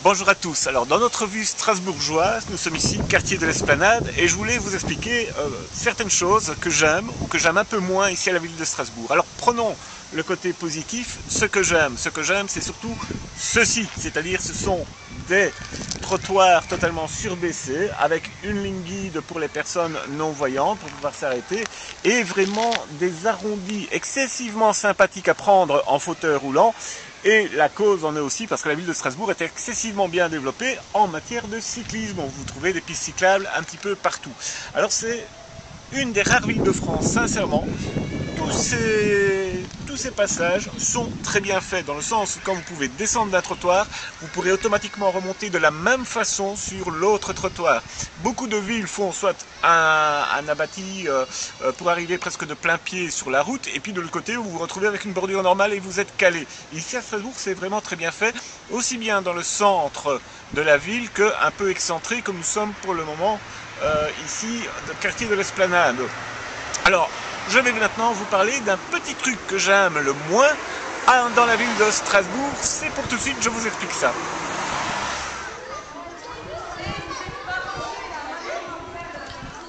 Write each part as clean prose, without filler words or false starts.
Bonjour à tous. Alors dans notre vue strasbourgeoise, nous sommes ici, quartier de l'Esplanade, et je voulais vous expliquer certaines choses que j'aime ou que j'aime un peu moins ici à la ville de Strasbourg. Alors prenons le côté positif, ce que j'aime. Ce que j'aime, c'est surtout ceci, c'est-à-dire ce sont des trottoirs totalement surbaissés avec une ligne guide pour les personnes non-voyantes pour pouvoir s'arrêter et vraiment des arrondis excessivement sympathiques à prendre en fauteuil roulant. Et la cause en est aussi parce que la ville de Strasbourg est excessivement bien développée en matière de cyclisme. Vous trouvez des pistes cyclables un petit peu partout. Alors c'est une des rares villes de France, sincèrement. Tous ces passages sont très bien faits, dans le sens où quand vous pouvez descendre d'un trottoir, vous pourrez automatiquement remonter de la même façon sur l'autre trottoir. Beaucoup de villes font soit un abattis pour arriver presque de plein pied sur la route, et puis de l'autre côté, vous vous retrouvez avec une bordure normale et vous êtes calé. Ici à Strasbourg, c'est vraiment très bien fait, aussi bien dans le centre de la ville qu'un peu excentré, comme nous sommes pour le moment ici, le quartier de l'Esplanade. Alors, je vais maintenant vous parler d'un petit truc que j'aime le moins dans la ville de Strasbourg. C'est pour tout de suite, je vous explique ça.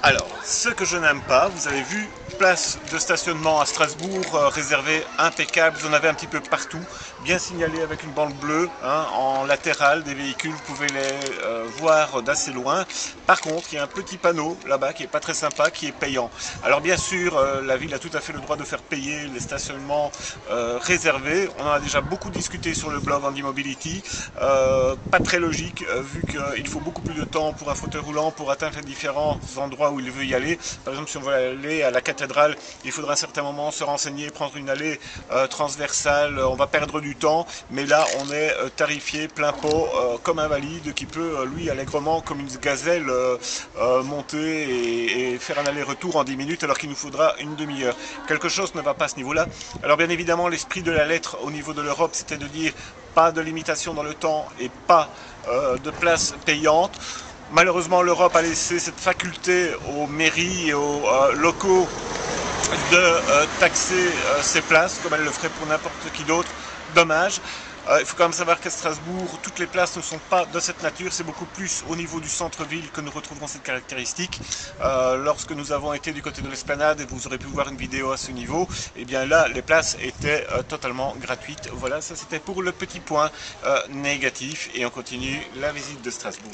Alors, ce que je n'aime pas, vous avez vu, place de stationnement à Strasbourg réservée impeccable, vous en avez un petit peu partout, bien signalé avec une bande bleue en latéral des véhicules, vous pouvez les voir d'assez loin. Par contre, il y a un petit panneau là-bas qui est pas très sympa, qui est payant. Alors bien sûr, la ville a tout à fait le droit de faire payer les stationnements réservés. On en a déjà beaucoup discuté sur le blog Andy Mobility. Pas très logique, vu qu'il faut beaucoup plus de temps pour un fauteuil roulant pour atteindre les différents endroits où il veut y aller. Par exemple, si on veut aller à la cathédrale, il faudra à un certain moment se renseigner, prendre une allée transversale, on va perdre du temps, mais là on est tarifié plein pot comme un valide qui peut lui allègrement comme une gazelle monter et faire un aller-retour en 10 minutes alors qu'il nous faudra une demi-heure. Quelque chose ne va pas à ce niveau-là. Alors bien évidemment, l'esprit de la lettre au niveau de l'Europe, c'était de dire pas de limitation dans le temps et pas de place payante. Malheureusement, l'Europe a laissé cette faculté aux mairies et aux locaux de taxer ces places, comme elle le ferait pour n'importe qui d'autre. Dommage. Il faut quand même savoir qu'à Strasbourg, toutes les places ne sont pas de cette nature, c'est beaucoup plus au niveau du centre-ville que nous retrouverons cette caractéristique. Lorsque nous avons été du côté de l'Esplanade, et vous aurez pu voir une vidéo à ce niveau, et bien là, les places étaient totalement gratuites. Voilà, ça c'était pour le petit point négatif, et on continue la visite de Strasbourg.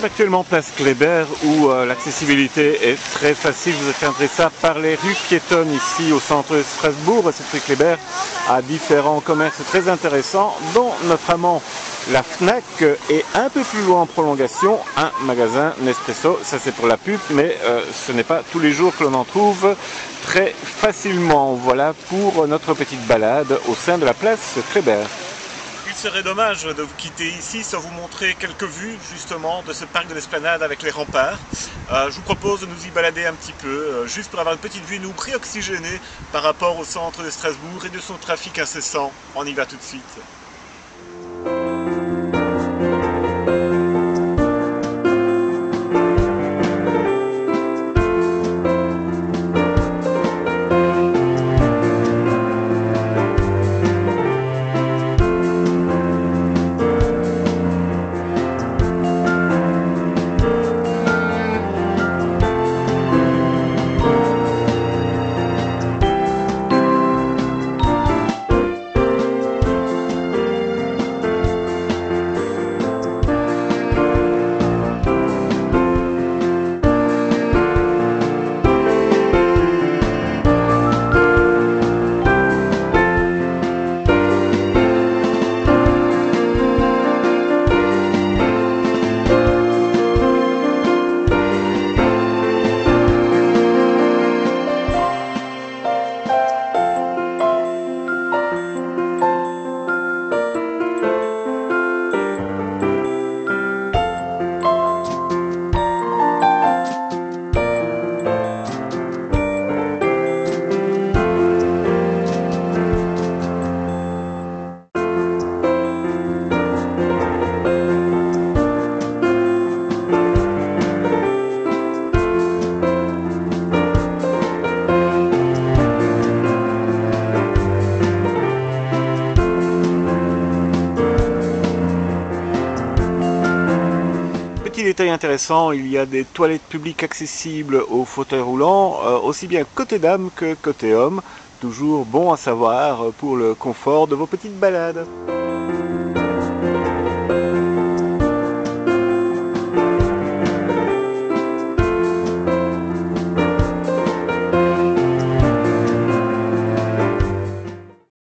Actuellement place Kléber où l'accessibilité est très facile, vous atteindrez ça par les rues piétonnes ici au centre de Strasbourg. Cette rue Kléber a différents commerces très intéressants dont notamment la Fnac et un peu plus loin en prolongation un magasin Nespresso. Ça c'est pour la pub, mais ce n'est pas tous les jours que l'on en trouve très facilement. Voilà pour notre petite balade au sein de la place Kléber. Il serait dommage de vous quitter ici sans vous montrer quelques vues justement de ce parc de l'Esplanade avec les remparts. Je vous propose de nous y balader un petit peu, juste pour avoir une petite vue, nous préoxygéner par rapport au centre de Strasbourg et de son trafic incessant. On y va tout de suite. détail intéressant, il y a des toilettes publiques accessibles aux fauteuils roulants, aussi bien côté dames que côté hommes. Toujours bon à savoir pour le confort de vos petites balades.